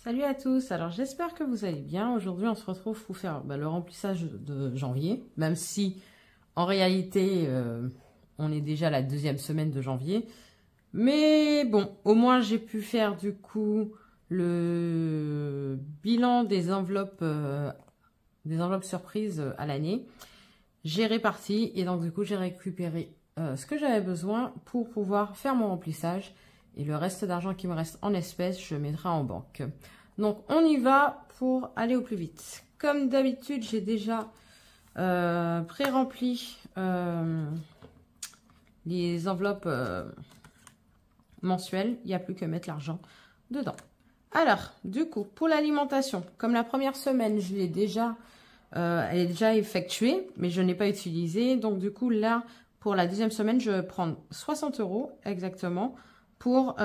Salut à tous, alors j'espère que vous allez bien. Aujourd'hui on se retrouve pour faire le remplissage de janvier, même si en réalité on est déjà à la deuxième semaine de janvier. Mais bon, au moins j'ai pu faire du coup le bilan des enveloppes surprises à l'année. J'ai réparti et donc du coup j'ai récupéré ce que j'avais besoin pour pouvoir faire mon remplissage. Et le reste d'argent qui me reste en espèces, je mettrai en banque. Donc, on y va pour aller au plus vite. Comme d'habitude, j'ai déjà pré-rempli les enveloppes mensuelles. Il n'y a plus que mettre l'argent dedans. Alors, du coup, pour l'alimentation, comme la première semaine, je l'ai déjà, elle est déjà effectuée, mais je n'ai pas utilisé. Donc, du coup, là, pour la deuxième semaine, je vais prendre 60 € exactement. Pour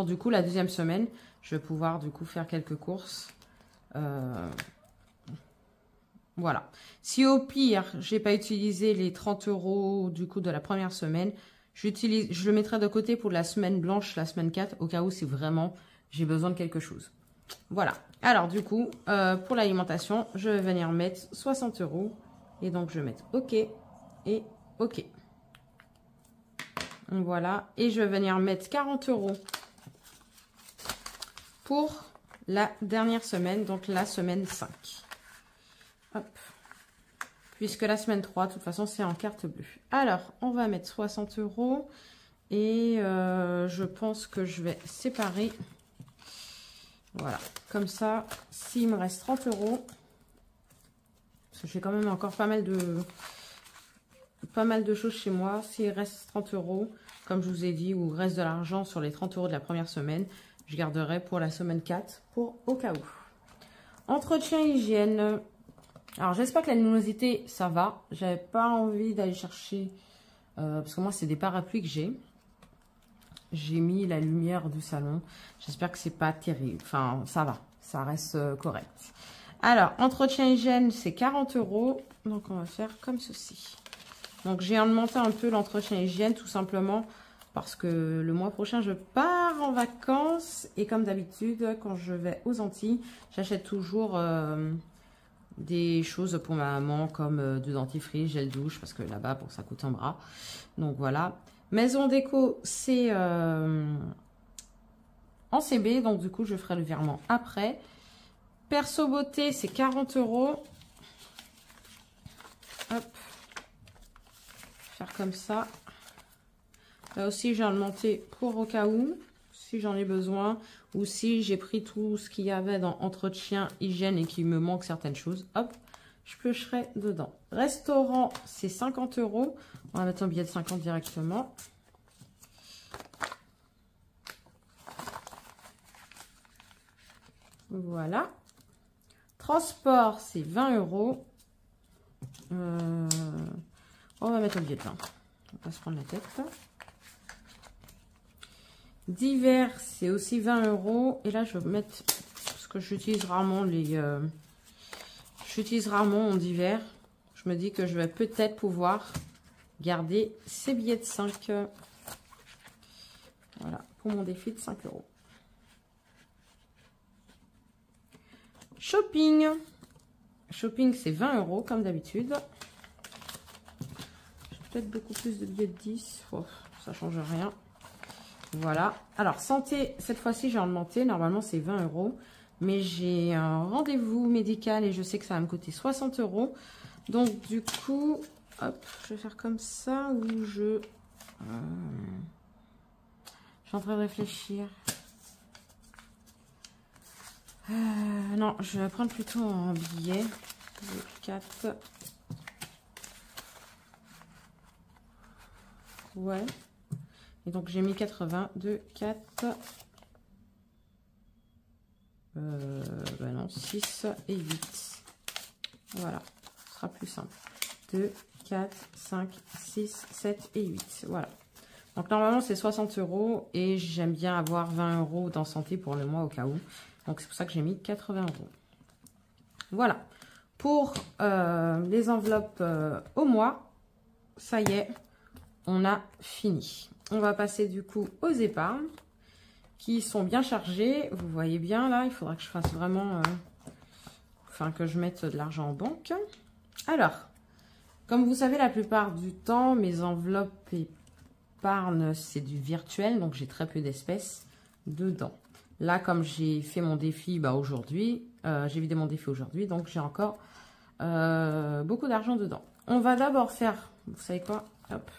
du coup la deuxième semaine, je vais pouvoir du coup faire quelques courses. Voilà. Si au pire, j'ai pas utilisé les 30 € du coup de la première semaine, je le mettrai de côté pour la semaine blanche, la semaine 4, au cas où si vraiment j'ai besoin de quelque chose. Voilà. Alors du coup, pour l'alimentation, je vais venir mettre 60 €. Et donc je vais mettre OK et OK. Voilà, et je vais venir mettre 40 € pour la dernière semaine, donc la semaine 5. Hop. Puisque la semaine 3, de toute façon, c'est en carte bleue. Alors, on va mettre 60 € et je pense que je vais séparer. Voilà, comme ça, s'il me reste 30 €, parce que j'ai quand même encore pas mal de choses chez moi. S'il reste 30 €, comme je vous ai dit, ou reste de l'argent sur les 30 € de la première semaine, je garderai pour la semaine 4, pour au cas où. Entretien hygiène. Alors, j'espère que la luminosité, ça va. J'avais pas envie d'aller chercher, parce que moi, c'est des parapluies que j'ai. J'ai mis la lumière du salon. J'espère que c'est pas terrible. Enfin, ça va. Ça reste correct. Alors, entretien hygiène, c'est 40 €. Donc, on va faire comme ceci. Donc, j'ai augmenté un peu l'entretien hygiène tout simplement parce que le mois prochain, je pars en vacances. Et comme d'habitude, quand je vais aux Antilles, j'achète toujours des choses pour ma maman comme du dentifrice, gel douche, parce que là-bas, bon, ça coûte un bras. Donc, voilà. Maison déco, c'est en CB. Donc, du coup, je ferai le virement après. Perso beauté, c'est 40 €. Hop. Faire comme ça. Là aussi, j'ai augmenté pour au cas où, si j'en ai besoin, ou si j'ai pris tout ce qu'il y avait dans entretien, hygiène et qu'il me manque certaines choses. Hop, je piocherai dedans. Restaurant, c'est 50 €. On va mettre un billet de 50 directement. Voilà. Transport, c'est 20 €. On va mettre un billet de 20. On va pas se prendre la tête. Divers, c'est aussi 20 €. Et là, je vais mettre, parce que j'utilise rarement mon divers. Je me dis que je vais peut-être pouvoir garder ces billets de 5. Voilà, pour mon défi de 5 €. Shopping. Shopping, c'est 20 € comme d'habitude. J'ai peut-être beaucoup plus de billets de 10. Oh, ça ne change rien. Voilà. Alors, santé, cette fois-ci, j'ai augmenté. Normalement, c'est 20 €. Mais j'ai un rendez-vous médical et je sais que ça va me coûter 60 €. Donc, du coup, hop, je vais faire comme ça ou je... Je suis en train de réfléchir. Non, je vais prendre plutôt un billet de 4. Ouais. Et donc, j'ai mis 80, 2, 4. Non, 6 et 8. Voilà, ce sera plus simple. 2, 4, 5, 6, 7 et 8. Voilà. Donc, normalement, c'est 60 € et j'aime bien avoir 20 € dans santé pour le mois au cas où. Donc, c'est pour ça que j'ai mis 80 €. Voilà. Pour les enveloppes au mois, ça y est, on a fini. On va passer du coup aux épargnes. qui sont bien chargés. Vous voyez bien là, il faudra que je fasse vraiment... enfin, que je mette de l'argent en banque. Alors, comme vous savez, la plupart du temps, mes enveloppes épargne, c'est du virtuel. Donc, j'ai très peu d'espèces dedans. Là, comme j'ai fait mon défi aujourd'hui, j'ai vidé mon défi aujourd'hui. Donc, j'ai encore beaucoup d'argent dedans. On va d'abord faire, vous savez quoi? Hop,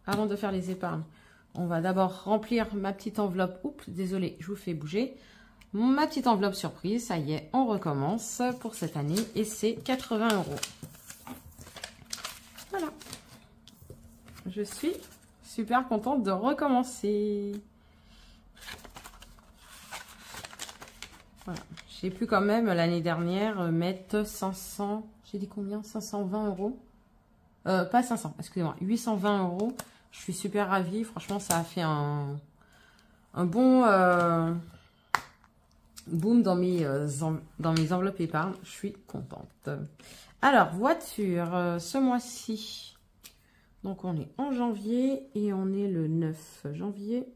avant de faire les épargnes, on va d'abord remplir ma petite enveloppe. Oups, désolé, je vous fais bouger. Ma petite enveloppe surprise, ça y est, on recommence pour cette année et c'est 80 €. Voilà. Je suis super contente de recommencer. Voilà. J'ai pu quand même l'année dernière mettre 500, j'ai dit combien? 520 €. Pas 500, excusez-moi, 820 €. Je suis super ravie. Franchement, ça a fait un bon... boum dans mes enveloppes épargne, je suis contente. Alors, voiture, ce mois-ci. Donc, on est en janvier et on est le 9 janvier.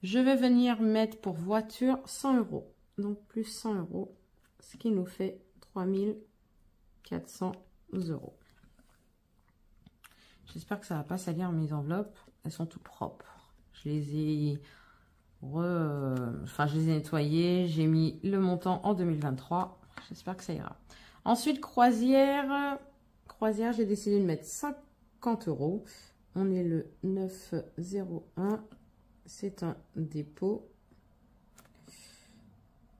Je vais venir mettre pour voiture 100 €. Donc, plus 100 €, ce qui nous fait 3400 €. J'espère que ça ne va pas salir mes enveloppes. Elles sont toutes propres. Je les ai... je les ai nettoyés, j'ai mis le montant en 2023. J'espère que ça ira. Ensuite, croisière. Croisière, j'ai décidé de mettre 50 €. On est le 9/01. C'est un dépôt.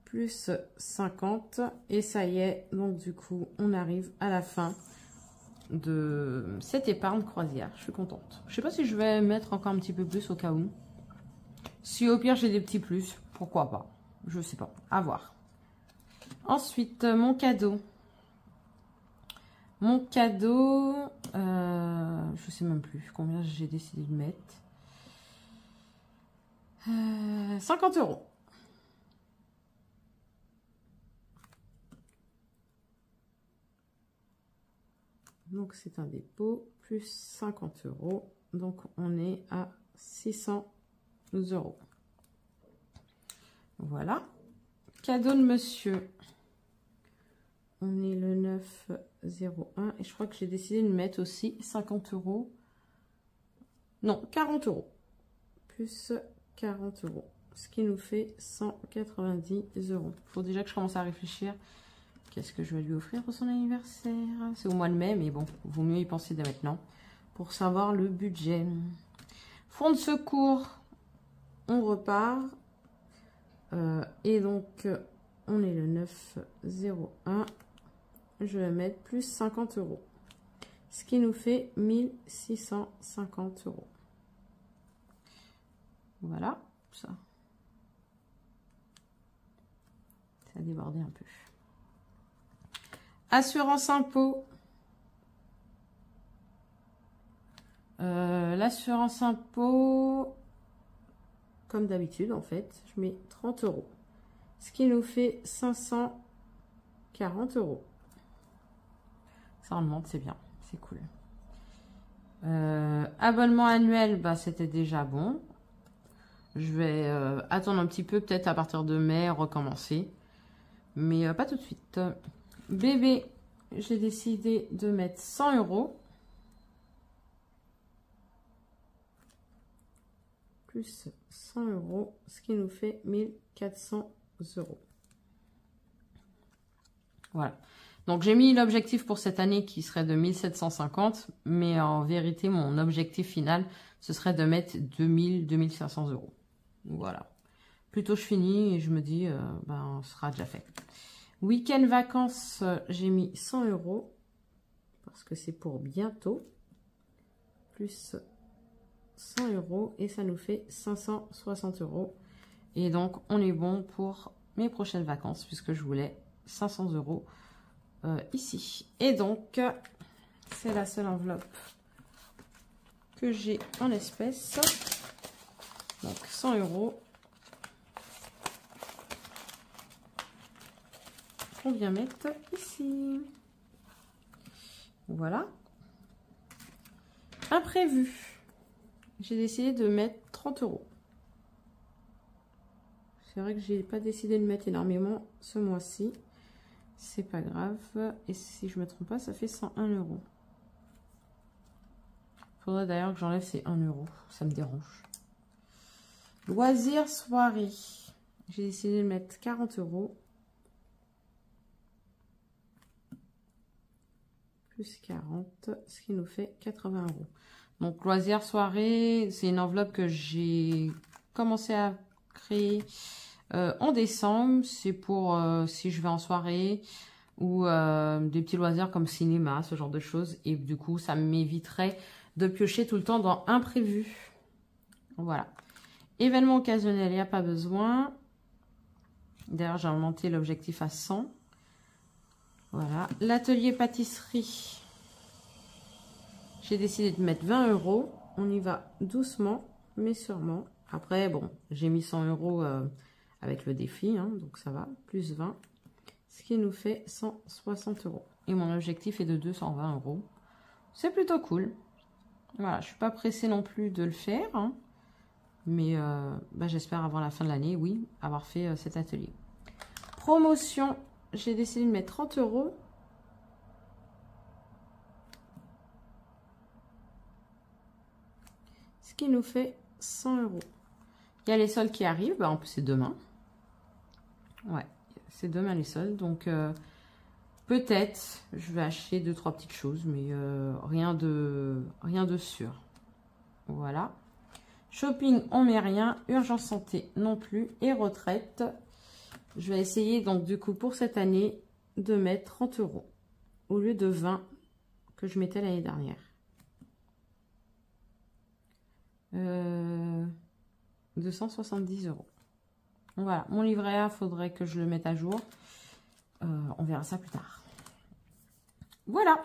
Plus 50. Et ça y est. Donc, du coup, on arrive à la fin de cette épargne croisière. Je suis contente. Je sais pas si je vais mettre encore un petit peu plus au cas où. Si au pire j'ai des petits plus, pourquoi pas? Je sais pas, à voir. Ensuite, mon cadeau. Mon cadeau, je sais même plus combien j'ai décidé de mettre. 50 €. Donc c'est un dépôt, plus 50 €. Donc on est à 600 €. Voilà. Cadeau de monsieur. On est le 9/01. Et je crois que j'ai décidé de mettre aussi 50 €. Non, 40 €. Plus 40 €. Ce qui nous fait 190 €. Il faut déjà que je commence à réfléchir. Qu'est-ce que je vais lui offrir pour son anniversaire? C'est au mois de mai, mais bon, vaut mieux y penser dès maintenant. Pour savoir le budget. Fonds de secours. On repart. Et donc, on est le 9/01. Je vais mettre plus 50 €. Ce qui nous fait 1650 €. Voilà. Ça a débordé un peu. Assurance impôt. L'assurance impôt... Comme d'habitude, en fait, je mets 30 €. Ce qui nous fait 540 €. Ça remonte, c'est bien. C'est cool. Abonnement annuel, c'était déjà bon. Je vais attendre un petit peu, peut-être à partir de mai, recommencer. Mais pas tout de suite. Bébé, j'ai décidé de mettre 100 €. Plus 100 €, ce qui nous fait 1400 €. Voilà. Donc, j'ai mis l'objectif pour cette année qui serait de 1750, mais en vérité, mon objectif final, ce serait de mettre 2500 €. Voilà. Plutôt je finis et je me dis, on sera déjà fait. Week-end vacances, j'ai mis 100 € parce que c'est pour bientôt. Plus 100 € et ça nous fait 560 €. Et donc, on est bon pour mes prochaines vacances puisque je voulais 500 € ici. Et donc, c'est la seule enveloppe que j'ai en espèces. Donc, 100 €. On vient mettre ici. Voilà. Imprévu. J'ai décidé de mettre 30 €. C'est vrai que j'ai pas décidé de mettre énormément ce mois-ci. C'est pas grave. Et si je me trompe pas, ça fait 101 €. Faudrait d'ailleurs que j'enlève ces 1 €. Ça me dérange. Loisirs soirée. J'ai décidé de mettre 40 €. Plus 40, ce qui nous fait 80 €. Donc, loisirs soirée, c'est une enveloppe que j'ai commencé à créer en décembre. C'est pour si je vais en soirée ou des petits loisirs comme cinéma, ce genre de choses. Et du coup, ça m'éviterait de piocher tout le temps dans imprévu. Voilà. Événement occasionnel, il n'y a pas besoin. D'ailleurs, j'ai augmenté l'objectif à 100. Voilà. L'atelier pâtisserie. J'ai décidé de mettre 20 €. On y va doucement, mais sûrement. Après, bon, j'ai mis 100 € avec le défi, hein, donc ça va. Plus 20, ce qui nous fait 160 €. Et mon objectif est de 220 €. C'est plutôt cool. Voilà, je ne suis pas pressée non plus de le faire. Hein, mais bah, j'espère avant la fin de l'année, oui, avoir fait cet atelier. Promotion, j'ai décidé de mettre 30 €. Ce qui nous fait 100 €. Il y a les soldes qui arrivent. Bah, en plus, c'est demain. Ouais, c'est demain les soldes. Donc, peut-être, je vais acheter 2-3 petites choses. Mais rien de sûr. Voilà. Shopping, on met rien. Urgence santé non plus. Et retraite. Je vais essayer, donc, du coup, pour cette année, de mettre 30 € au lieu de 20 que je mettais l'année dernière. 270 €. Voilà, mon livret A, faudrait que je le mette à jour. On verra ça plus tard. Voilà.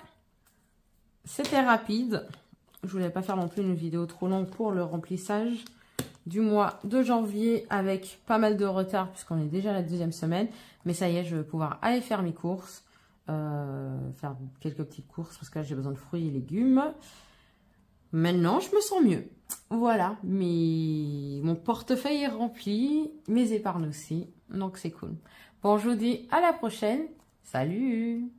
C'était rapide. Je voulais pas faire non plus une vidéo trop longue pour le remplissage du mois de janvier avec pas mal de retard puisqu'on est déjà à la deuxième semaine. Mais ça y est, je vais pouvoir aller faire mes courses. Faire quelques petites courses parce que là, j'ai besoin de fruits et légumes. Maintenant, je me sens mieux. Voilà, mon portefeuille est rempli, mes épargnes aussi, donc c'est cool. Bon, je vous dis à la prochaine. Salut!